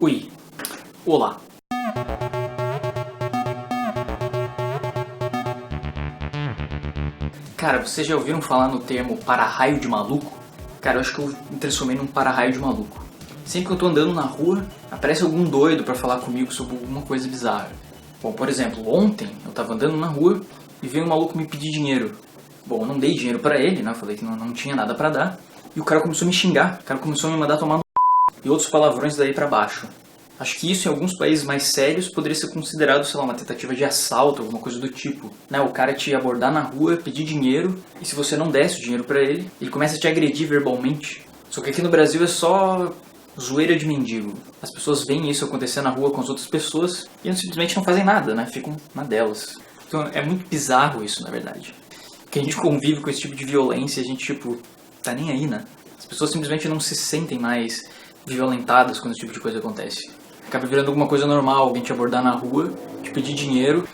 Oi, olá. Cara, vocês já ouviram falar no termo para-raio de maluco? Cara, eu acho que eu me transformei num para-raio de maluco. Sempre que eu tô andando na rua, aparece algum doido pra falar comigo sobre alguma coisa bizarra. Bom, por exemplo, ontem eu tava andando na rua e veio um maluco me pedir dinheiro. Bom, eu não dei dinheiro pra ele, né? Eu falei que não tinha nada pra dar. E o cara começou a me xingar, o cara começou a me mandar tomar no e outros palavrões daí pra baixo. Acho que isso em alguns países mais sérios poderia ser considerado, sei lá, uma tentativa de assalto, alguma coisa do tipo. Né? O cara te abordar na rua, pedir dinheiro, e se você não desse o dinheiro pra ele, ele começa a te agredir verbalmente. Só que aqui no Brasil é só zoeira de mendigo. As pessoas veem isso acontecer na rua com as outras pessoas e simplesmente não fazem nada, né? Ficam na delas. Então é muito bizarro isso, na verdade. Porque a gente convive com esse tipo de violência e a gente, tipo, tá nem aí, né? As pessoas simplesmente não se sentem mais violentadas quando esse tipo de coisa acontece. Acaba virando alguma coisa normal, alguém te abordar na rua, te pedir dinheiro,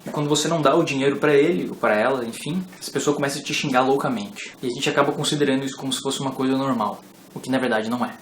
e quando você não dá o dinheiro pra ele, ou pra ela, enfim, essa pessoa começa a te xingar loucamente. E a gente acaba considerando isso como se fosse uma coisa normal, o que na verdade não é.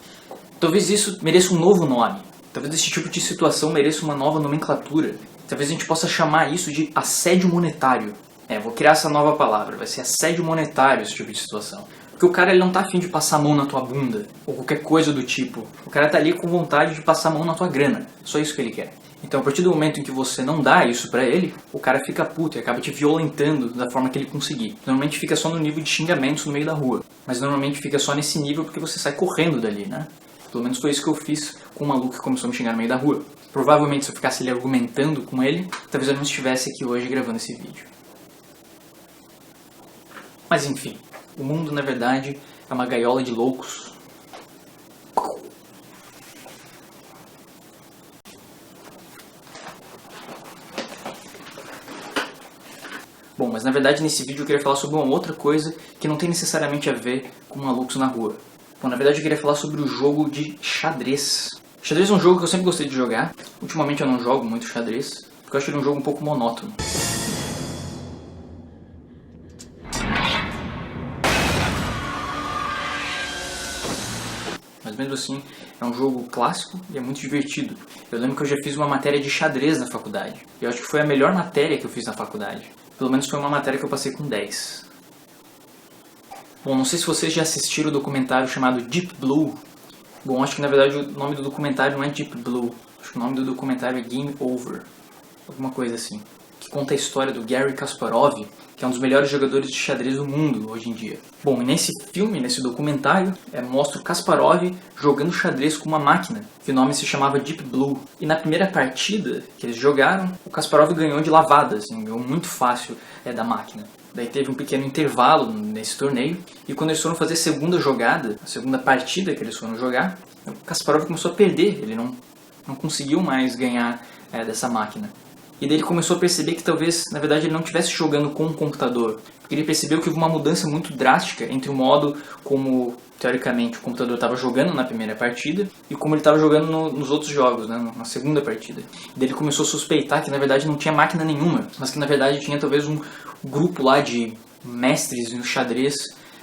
Talvez isso mereça um novo nome, talvez esse tipo de situação mereça uma nova nomenclatura, talvez a gente possa chamar isso de assédio monetário. Vou criar essa nova palavra, vai ser assédio monetário esse tipo de situação. Porque o cara ele não tá afim de passar a mão na tua bunda, ou qualquer coisa do tipo. O cara tá ali com vontade de passar a mão na tua grana. Só isso que ele quer. Então, a partir do momento em que você não dá isso pra ele, o cara fica puto e acaba te violentando da forma que ele conseguir. Normalmente fica só no nível de xingamentos no meio da rua. Mas normalmente fica só nesse nível porque você sai correndo dali, né? Pelo menos foi isso que eu fiz com o maluco que começou a me xingar no meio da rua. Provavelmente se eu ficasse ali argumentando com ele, talvez eu não estivesse aqui hoje gravando esse vídeo. Mas enfim. O mundo, na verdade, é uma gaiola de loucos. Bom, mas na verdade nesse vídeo eu queria falar sobre uma outra coisa que não tem necessariamente a ver com malucos na rua. Bom, na verdade eu queria falar sobre o jogo de xadrez. Xadrez é um jogo que eu sempre gostei de jogar. Ultimamente eu não jogo muito xadrez, porque eu acho ele um jogo um pouco monótono. Mas mesmo assim, é um jogo clássico e é muito divertido. Eu lembro que eu já fiz uma matéria de xadrez na faculdade. E eu acho que foi a melhor matéria que eu fiz na faculdade. Pelo menos foi uma matéria que eu passei com 10. Bom, não sei se vocês já assistiram o documentário chamado Deep Blue. Bom, acho que na verdade o nome do documentário não é Deep Blue. Acho que o nome do documentário é Game Over. Alguma coisa assim. Que conta a história do Garry Kasparov, que é um dos melhores jogadores de xadrez do mundo hoje em dia. Bom, e nesse filme, nesse documentário, mostra o Kasparov jogando xadrez com uma máquina, que o nome se chamava Deep Blue. E na primeira partida que eles jogaram, o Kasparov ganhou de lavada, assim, ganhou muito fácil da máquina. Daí teve um pequeno intervalo nesse torneio, e quando eles foram fazer a segunda jogada, a segunda partida que eles foram jogar, o Kasparov começou a perder, ele não conseguiu mais ganhar dessa máquina. E daí ele começou a perceber que talvez, na verdade, ele não estivesse jogando com um computador. Porque ele percebeu que houve uma mudança muito drástica entre o modo como, teoricamente, o computador estava jogando na primeira partida e como ele estava jogando nos outros jogos, né, na segunda partida. E daí ele começou a suspeitar que, na verdade, não tinha máquina nenhuma, mas que, na verdade, tinha talvez um grupo lá de mestres no xadrez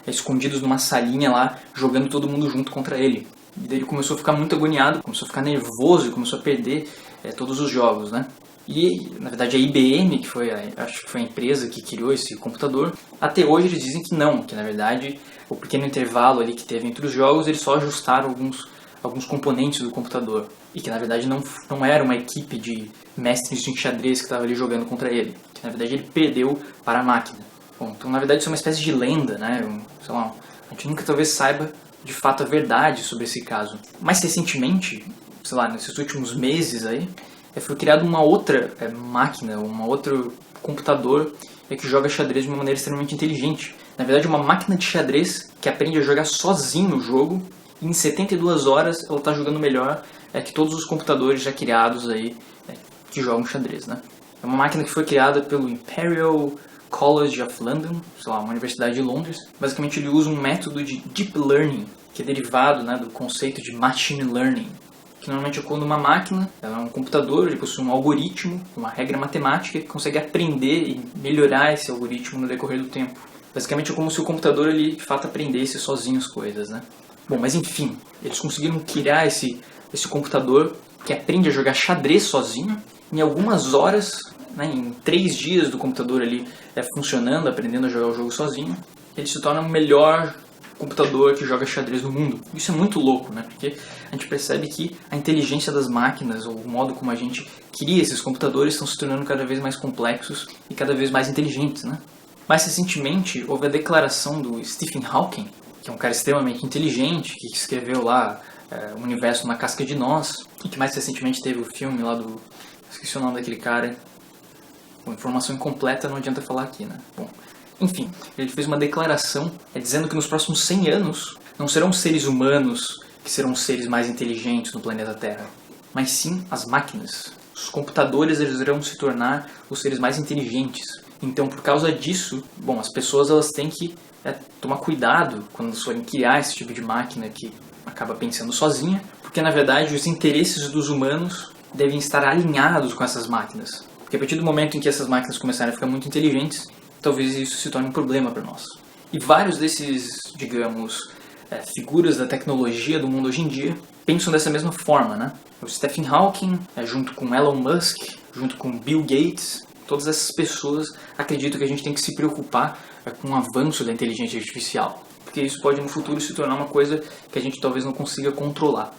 escondidos numa salinha lá, jogando todo mundo junto contra ele. E daí ele começou a ficar muito agoniado, começou a ficar nervoso e começou a perder todos os jogos, né? E, na verdade, a IBM, que acho que foi a empresa que criou esse computador, até hoje eles dizem que não, que na verdade o pequeno intervalo ali que teve entre os jogos, eles só ajustaram alguns componentes do computador. E que na verdade não era uma equipe de mestres de xadrez que estava ali jogando contra ele, que na verdade ele perdeu para a máquina. Bom, então na verdade isso é uma espécie de lenda, né? Sei lá, a gente nunca talvez saiba de fato a verdade sobre esse caso. Mais recentemente, sei lá, nesses últimos meses aí, foi criada uma outra máquina, um outro computador que joga xadrez de uma maneira extremamente inteligente. Na verdade, uma máquina de xadrez que aprende a jogar sozinho o jogo e em 72 horas ela está jogando melhor que todos os computadores já criados aí que jogam xadrez, né? É uma máquina que foi criada pelo Imperial College of London, sei lá, uma universidade de Londres. Basicamente ele usa um método de Deep Learning, que é derivado, né, do conceito de Machine Learning. Que normalmente é quando uma máquina, ela é um computador, ele possui um algoritmo, uma regra matemática que consegue aprender e melhorar esse algoritmo no decorrer do tempo. Basicamente é como se o computador ele, de fato aprendesse sozinho as coisas, né? Bom, mas enfim, eles conseguiram criar esse computador que aprende a jogar xadrez sozinho, em algumas horas, né, em 3 dias do computador ali funcionando, aprendendo a jogar o jogo sozinho, ele se torna o melhor computador que joga xadrez no mundo. Isso é muito louco, né? Porque a gente percebe que a inteligência das máquinas, ou o modo como a gente cria esses computadores, estão se tornando cada vez mais complexos e cada vez mais inteligentes, né? Mais recentemente, houve a declaração do Stephen Hawking, que é um cara extremamente inteligente, que escreveu lá O Universo na Casca de Nós, e que mais recentemente teve o filme lá do... esqueci o nome daquele cara. Bom, informação incompleta não adianta falar aqui, né? Bom, enfim, ele fez uma declaração dizendo que nos próximos 100 anos não serão os seres humanos que serão os seres mais inteligentes no planeta Terra, mas sim as máquinas. Os computadores eles irão se tornar os seres mais inteligentes. Então, por causa disso, bom, as pessoas elas têm que tomar cuidado quando forem criar esse tipo de máquina que acaba pensando sozinha, porque na verdade os interesses dos humanos devem estar alinhados com essas máquinas. Porque a partir do momento em que essas máquinas começarem a ficar muito inteligentes, talvez isso se torne um problema para nós. E vários desses, digamos, figuras da tecnologia do mundo hoje em dia pensam dessa mesma forma, né? O Stephen Hawking, junto com Elon Musk, junto com Bill Gates, todas essas pessoas acreditam que a gente tem que se preocupar com o avanço da inteligência artificial, porque isso pode no futuro se tornar uma coisa que a gente talvez não consiga controlar.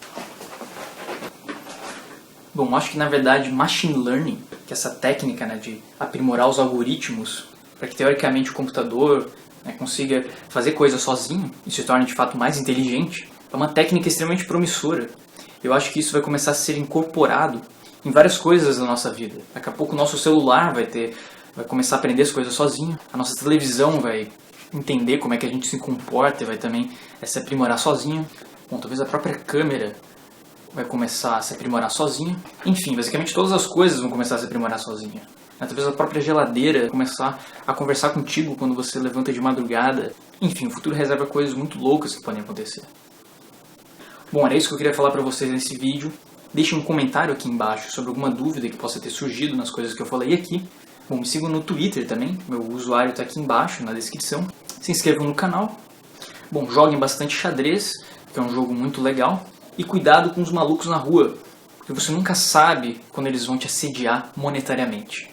Bom, acho que na verdade machine learning, que é essa técnica, né, de aprimorar os algoritmos para que teoricamente o computador, né, consiga fazer coisas sozinho e se torne de fato mais inteligente, é uma técnica extremamente promissora. Eu acho que isso vai começar a ser incorporado em várias coisas da nossa vida. Daqui a pouco o nosso celular vai começar a aprender as coisas sozinho, a nossa televisão vai entender como é que a gente se comporta e vai também se aprimorar sozinho. Bom, talvez a própria câmera vai começar a se aprimorar sozinha. Enfim, basicamente todas as coisas vão começar a se aprimorar sozinha. Talvez a própria geladeira vai começar a conversar contigo quando você levanta de madrugada. Enfim, o futuro reserva coisas muito loucas que podem acontecer. Bom, era isso que eu queria falar para vocês nesse vídeo. Deixem um comentário aqui embaixo sobre alguma dúvida que possa ter surgido nas coisas que eu falei aqui. Bom, me sigam no Twitter também, meu usuário está aqui embaixo na descrição. Se inscrevam no canal. Bom, joguem bastante xadrez, que é um jogo muito legal. E cuidado com os malucos na rua, porque você nunca sabe quando eles vão te assediar monetariamente.